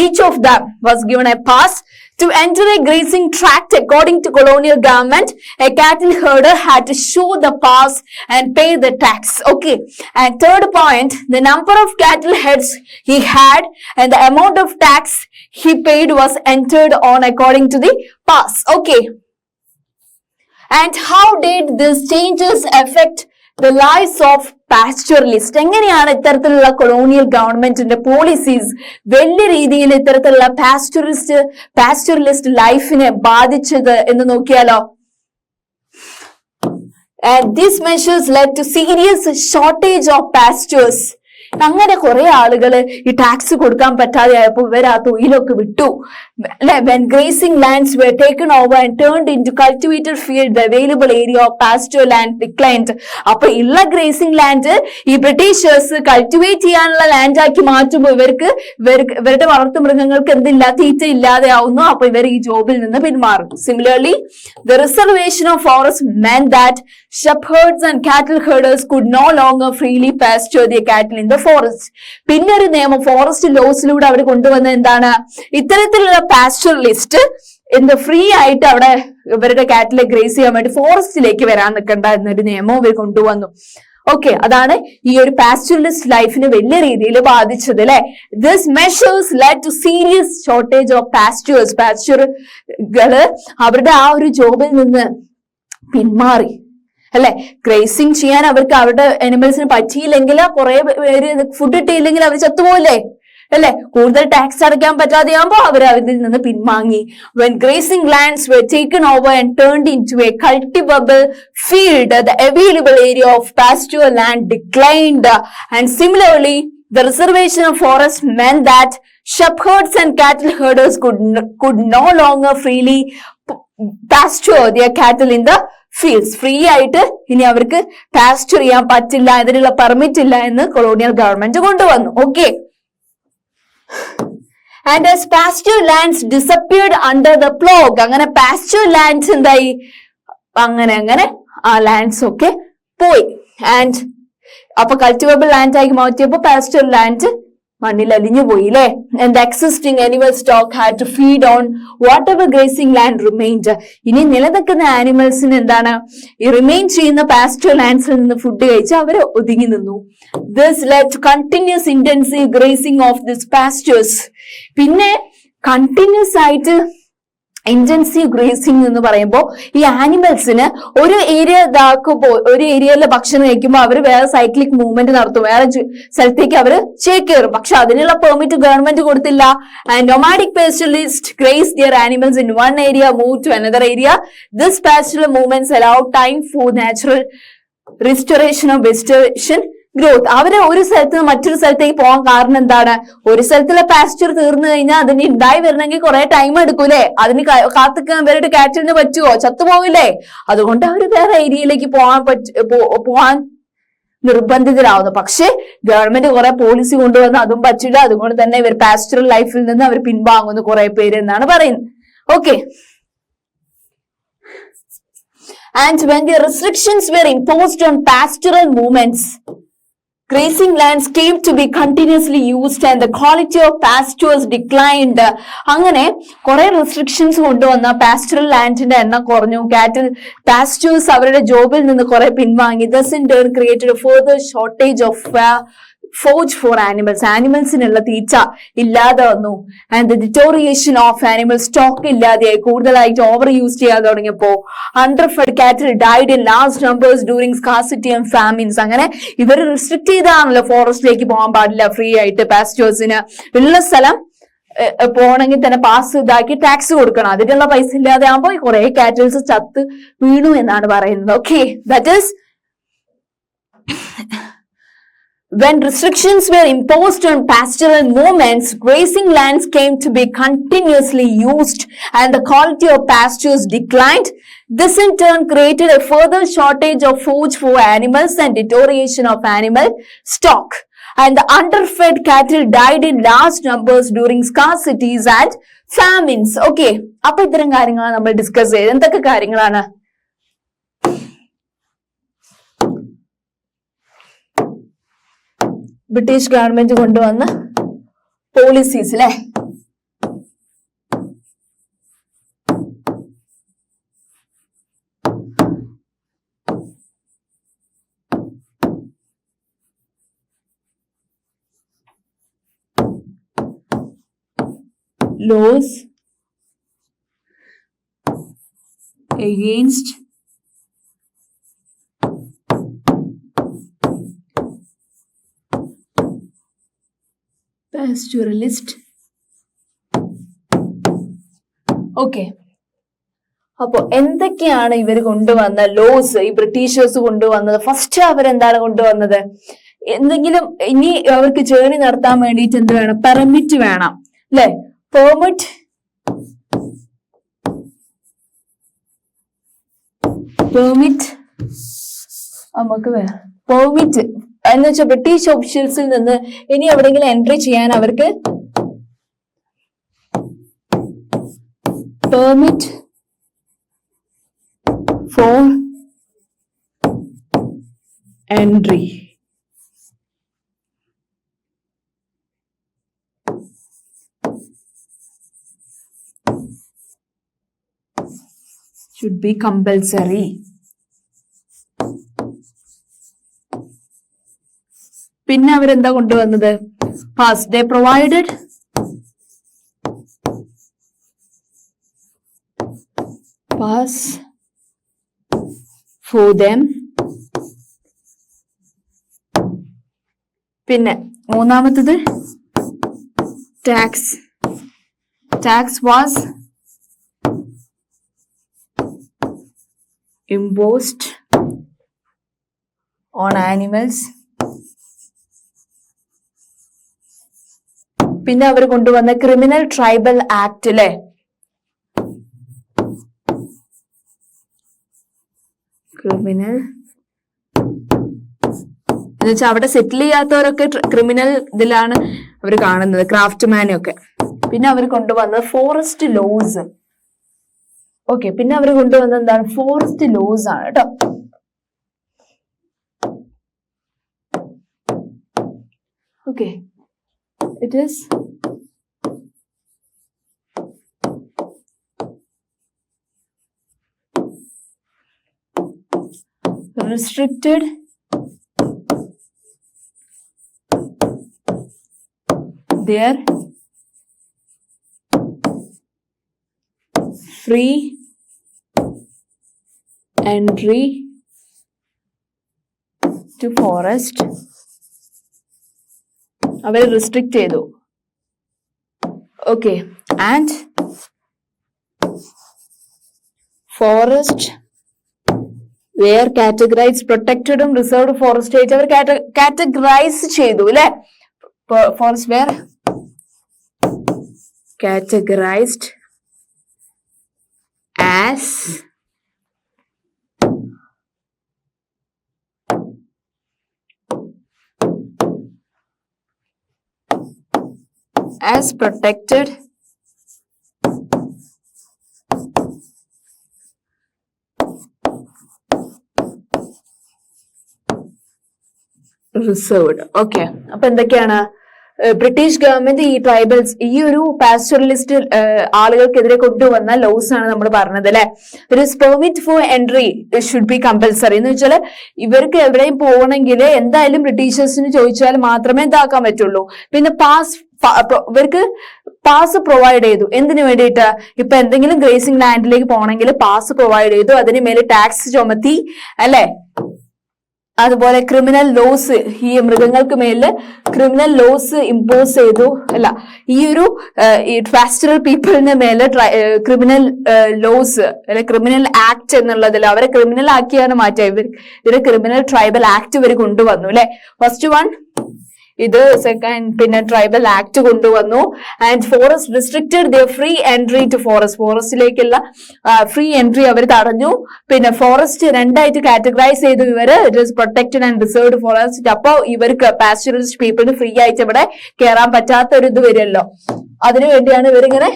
each of them was given a pass to enter a grazing tract. According to colonial government, a cattle herder had to show the pass and pay the tax. Okay, and third point, the number of cattle heads he had and the amount of tax he paid was entered on according to the pass. Okay, and how did these changes affect the lives of pastoralist? എങ്ങനെയാണ് ഇത്തരത്തിലുള്ള colonial ഗവൺമെന്റിന്റെ policies വലിയ രീതിയിൽ ഇത്തരത്തിലുള്ള പാസ്റ്ററലിസ്റ്റ് ലൈഫിനെ ബാധിച്ചത് എന്ന് നോക്കിയാലോ? And these measures led to serious shortage of pastures. അങ്ങനെ കുറെ ആളുകള് ഈ ടാക്സ് കൊടുക്കാൻ പറ്റാതെ ആയപ്പോ ഇവർ ആ തൊഴിലൊക്കെ വിട്ടു. When grazing lands were taken over and turned into cultivated field, the available area of pasture land declined. അപ്പൊ ഉള്ള ഗ്രേസിംഗ് ലാൻഡ് ഈ ബ്രിട്ടീഷേഴ്സ് കൾട്ടിവേറ്റ് ചെയ്യാനുള്ള ലാൻഡ് ആക്കി മാറ്റുമ്പോൾ ഇവരുടെ വളർത്തു മൃഗങ്ങൾക്ക് എന്തില്ല, തീറ്റ ഇല്ലാതെ ആവുന്നു. അപ്പൊ ഇവർ ഈ ജോബിൽ നിന്ന് പിന്മാറും. Similarly, the reservation of forests meant that shepherds and cattle herders could no longer freely pasture their cattle in the forest. പിന്നെ ഒരു നിയമം ഫോറസ്റ്റ് ലോസിലൂടെ അവർ കൊണ്ടുവന്ന എന്താണ്, ഇത്തരത്തിലുള്ള പാസ്റ്ററലിസ്റ്റ് എന്ത് ഫ്രീ ആയിട്ട് അവിടെ ഇവരുടെ കാറ്റിലെ ഗ്രേസ് ചെയ്യാൻ വേണ്ടി ഫോറസ്റ്റിലേക്ക് വരാൻ നിൽക്കണ്ട എന്നൊരു നിയമം ഇവർ കൊണ്ടുവന്നു. ഓക്കെ, അതാണ് ഈ ഒരു പാസ്റ്ററലിസ്റ്റ് ലൈഫിനെ വലിയ രീതിയിൽ ബാധിച്ചത് അല്ലെ. This measures led to serious shortage of pastures. പാസ്റ്ററുകള് അവരുടെ ആ ഒരു ജോബിൽ നിന്ന് പിന്മാറി അല്ലെ. ഗ്രേസിംഗ് ചെയ്യാൻ അവർക്ക് അവരുടെ അനിമൽസിന് പറ്റിയില്ലെങ്കിൽ, കുറെ പേര് ഫുഡ് ഇട്ടില്ലെങ്കിൽ അവർ ചത്തുപോയില്ലേ അല്ലെ. കൂടുതൽ ടാക്സ് അടയ്ക്കാൻ പറ്റാതെയാകുമ്പോൾ അവർ അതിൽ നിന്ന് പിൻവാങ്ങി. When grazing lands were taken over and turned into a cultivable field, the available area of pasture land declined. And similarly, the reservation of forest meant that shepherds and cattle herders could no longer freely pasture their cattle in the fields. Free ആയിട്ട് ഇനി അവർക്ക് pastor ചെയ്യാൻ പറ്റില്ല, അതിനുള്ള permit ഇല്ല എന്ന് colonial government കൊണ്ടുവന്നു. Okay, and as pasture lands disappeared under the plough, അങ്ങനെ pasture lands എന്തായി, അങ്ങനെ ആ ലാൻഡ്സ് ഒക്കെ പോയി. ആൻഡ് അപ്പൊ കൾട്ടിവബിൾ ലാൻഡ് ആയി മാറ്റിയപ്പോ pasture land മണ്ണിൽ അലിഞ്ഞു പോയി അല്ലെ. And the existing animal stock had to feed on whatever grazing land remained. ഇനി നിലനിൽക്കുന്ന ആനിമൽസിന് എന്താണ്, ഈ റിമെയിൻ ചെയ്യുന്ന പാസ്റ്റർ ലാൻഡ്സിൽ നിന്ന് ഫുഡ് കഴിച്ച് അവര് ഒതുങ്ങി നിന്നു. This led to continuous intensive grazing of these pastures. പിന്നെ കണ്ടിന്യൂസ് ആയിട്ട് ഇന്റൻസീവ് ഗ്രേസിംഗ് എന്ന് പറയുമ്പോൾ ഈ ആനിമൽസിന് ഒരു ഏരിയ ഇതാക്കുമ്പോൾ, ഒരു ഏരിയയിലെ ഭക്ഷണം കഴിക്കുമ്പോൾ അവർ വേറെ സൈക്ലിക് മൂവ്മെന്റ് നടത്തും, വേറെ സ്ഥലത്തേക്ക് അവർ ചേക്കേറും. പക്ഷെ അതിനുള്ള പെർമിറ്റ് ഗവൺമെന്റ് കൊടുത്തില്ല. And nomadic pastoralists graze their animals in one area, move to another area. This pastoral movements allow time for natural restoration of vegetation growth. അവര് ഒരു സ്ഥലത്ത് നിന്ന് മറ്റൊരു സ്ഥലത്തേക്ക് പോകാൻ കാരണം എന്താണ്, ഒരു സ്ഥലത്തുള്ള പാസ്റ്റർ തീർന്നു കഴിഞ്ഞാൽ അതിന് ഉണ്ടായി വരണമെങ്കിൽ കുറെ ടൈം എടുക്കൂലേ, അതിന് കാത്തിക്കാൻ വേണ്ടിട്ട് കാറ്റലിന് പറ്റുമോ, ചത്തുപോകില്ലേ. അതുകൊണ്ട് അവര് വേറെ ഏരിയയിലേക്ക് പോകാൻ നിർബന്ധിതരാവുന്നു. പക്ഷെ ഗവൺമെന്റ് കുറെ പോളിസി കൊണ്ടുവന്ന് അതും പറ്റില്ല. അതുകൊണ്ട് തന്നെ ഇവർ പാസ്റ്ററൽ ലൈഫിൽ നിന്ന് അവർ പിൻവാങ്ങുന്നു കുറെ പേര് എന്നാണ് പറയുന്നത്. Okay, and when the restrictions were imposed on pastoral movements, grazing lands came to be continuously used and the quality of pastures declined. അങ്ങനെ കുറെ റെസ്ട്രിക്ഷൻസ് കൊണ്ടുവന്ന പാസ്റ്ററൽ ലാൻഡിന്റെ എണ്ണം കുറഞ്ഞു. കാറ്റിൽ പാസ്റ്റേഴ്സ് അവരുടെ ജോബിൽ നിന്ന് കുറെ പിൻവാങ്ങി. This in turn created a further shortage of forage for animals. ആനിമൽസിനുള്ള തീറ്റ ഇല്ലാതെ വന്നു. And the deterioration of animal stock ഇല്ലാതെയായി, കൂടുതലായിട്ട് ഓവർ യൂസ് ചെയ്യാൻ തുടങ്ങിയപ്പോ underfed cattle died in large numbers during scarcity and famines. അങ്ങനെ ഇവർ റിസ്ട്രിക്ട് ചെയ്താണല്ലോ ഫോറസ്റ്റിലേക്ക് പോകാൻ പാടില്ല ഫ്രീ ആയിട്ട്. പാസ്റ്റേഴ്സിന് ഉള്ള സ്ഥലം പോണെങ്കിൽ തന്നെ പാസ് ഇതാക്കി ടാക്സ് കൊടുക്കണം. അതിനുള്ള പൈസ ഇല്ലാതെ ആകുമ്പോ കുറെ കാറ്റൽസ് ചത്ത് വീണു എന്നാണ് പറയുന്നത്. Okay, that is when restrictions were imposed on pastoral movements, grazing lands came to be continuously used and the quality of pastures declined. This in turn created a further shortage of food for animals and deterioration of animal stock. And the underfed cattle died in large numbers during scarcities and famines. Okay, അപ്പൊ ഇത്തരം കാര്യങ്ങളാണ് നമ്മൾ discuss ചെയ്തത്. എന്തൊക്കെ കാര്യങ്ങളാണ്? British government കൊണ്ടുവന്ന policies അല്ലെ? laws against pastoralist. Okay, അപ്പൊ എന്തൊക്കെയാണ് ഇവർ കൊണ്ടുവന്ന ലോസ്, ഈ ബ്രിട്ടീഷേഴ്സ് കൊണ്ടുവന്നത്? ഫസ്റ്റ് അവരെന്താണ് കൊണ്ടുവന്നത്? എന്തെങ്കിലും ഇനി അവർക്ക് ജേർണി നടത്താൻ വേണ്ടിയിട്ട് എന്ത് വേണം? പെർമിറ്റ് വേണം അല്ലെ? പെർമിറ്റ് നമുക്ക് വേണം. പെർമിറ്റ് എന്ന് വെച്ചാൽ ബ്രിട്ടീഷ് ഒഫീഷ്യൽസിൽ നിന്ന് ഇനി എവിടെയെങ്കിലും എൻട്രി ചെയ്യാൻ അവർക്ക് permit for entry. should be compulsory. പിന്നെ അവരെന്താ കൊണ്ടുവന്നത്? pass. They provided pass for them. പിന്നെ മൂന്നാമത്തത് tax. Tax was imposed on animals. പിന്നെ അവർ കൊണ്ടുവന്ന ക്രിമിനൽ ട്രൈബൽ ആക്ട് അല്ലെ? ക്രിമിനൽ എന്ന് വെച്ചാൽ അവിടെ സെറ്റിൽ ചെയ്യാത്തവരൊക്കെ ക്രിമിനൽ ഇതിലാണ് അവർ കാണുന്നത്, ക്രാഫ്റ്റ്മാനൊക്കെ. പിന്നെ അവർ കൊണ്ടുവന്നത് ഫോറസ്റ്റ് ലോസ്. ഓക്കെ, പിന്നെ അവർ കൊണ്ടുവന്നത് എന്താണ്? ഫോറസ്റ്റ് ലോസ് ആണ് കേട്ടോ. Okay, it is restricted their free entry to forest. അവരെ റിസ്ട്രിക്ട് ചെയ്തു. Okay, and forest were categorise പ്രൊട്ടക്റ്റഡും റിസർവ്ഡ് ഫോറസ്റ്റ് ആയിട്ട് അവർ കാറ്റഗറൈസ് ചെയ്തു അല്ലെ? Forest were categorised as protected reserved. Okay, അപ്പൊ എന്തൊക്കെയാണ്? ബ്രിട്ടീഷ് ഗവൺമെന്റ് ഈ ട്രൈബൽസ് ഈ ഒരു പാസ്റ്ററലിസ്റ്റ് ആളുകൾക്കെതിരെ കൊണ്ടുവന്ന ലോസ് ആണ് നമ്മൾ പറഞ്ഞത് അല്ലെ. Permit for entry should be compulsory എന്ന് വെച്ചാൽ ഇവർക്ക് എവിടെയും പോകണമെങ്കിൽ എന്തായാലും ബ്രിട്ടീഷേഴ്സിന് ചോദിച്ചാൽ മാത്രമേ ഇതാക്കാൻ പറ്റുള്ളൂ. പിന്നെ ഇവർക്ക് പാസ് പ്രൊവൈഡ് ചെയ്തു. എന്തിനു വേണ്ടിയിട്ട്? ഇപ്പൊ എന്തെങ്കിലും ഗ്രേസിംഗ് ലാൻഡിലേക്ക് പോകണമെങ്കിൽ പാസ് പ്രൊവൈഡ് ചെയ്തു, അതിന് മേലെ ടാക്സ് ചുമത്തി അല്ലെ. അതുപോലെ ക്രിമിനൽ ലോസ്, ഈ മൃഗങ്ങൾക്ക് മേലില് ക്രിമിനൽ ലോസ് ഇമ്പോസ് ചെയ്തു അല്ല, ഈ ഒരു പാസ്റ്ററൽ പീപ്പിളിന് മേലെ ക്രിമിനൽ ലോസ് അല്ലെ ക്രിമിനൽ ആക്ട് എന്നുള്ളതിൽ അവരെ ക്രിമിനൽ ആക്കിയാണ് മാറ്റുക. ഇവര് ക്രിമിനൽ ട്രൈബൽ ആക്ട് ഇവർ കൊണ്ടുവന്നു അല്ലെ. ഫസ്റ്റ് വൺ ഇത്, സെക്കൻഡ് പിന്നെ ട്രൈബൽ ആക്ട് കൊണ്ടുവന്നു. And forest restricted their free entry to ഫോറസ്റ്റിലേക്കുള്ള ഫ്രീ എൻട്രി അവർ തടഞ്ഞു. പിന്നെ ഫോറസ്റ്റ് രണ്ടായിട്ട് കാറ്റഗറൈസ് ചെയ്തു ഇവര്, it is protected and reserved forest. അപ്പൊ ഇവർക്ക് പാസ്റ്ററലിസ്റ്റ് പീപ്പിളിന് ഫ്രീ ആയിട്ട് ഇവിടെ കയറാൻ പറ്റാത്ത ഒരു ഇത് വരുമല്ലോ, അതിനുവേണ്ടിയാണ് ഇവരിങ്ങനെ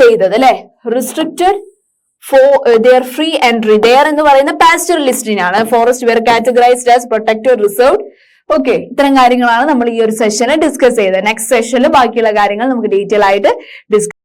ചെയ്തത് അല്ലെ. Restricted for their free entry. There എന്ന് പറയുന്ന പാസ്റ്ററലിസ്റ്റിനാണ്. Forest were categorized as protected, reserved. Okay, ഇത്തരം കാര്യങ്ങളാണ് നമ്മൾ ഈ ഒരു സെഷനിൽ ഡിസ്കസ് ചെയ്തത്. നെക്സ്റ്റ് സെഷനിൽ ബാക്കിയുള്ള കാര്യങ്ങൾ നമുക്ക് ഡീറ്റെയിൽ ആയിട്ട് ഡിസ്കസ്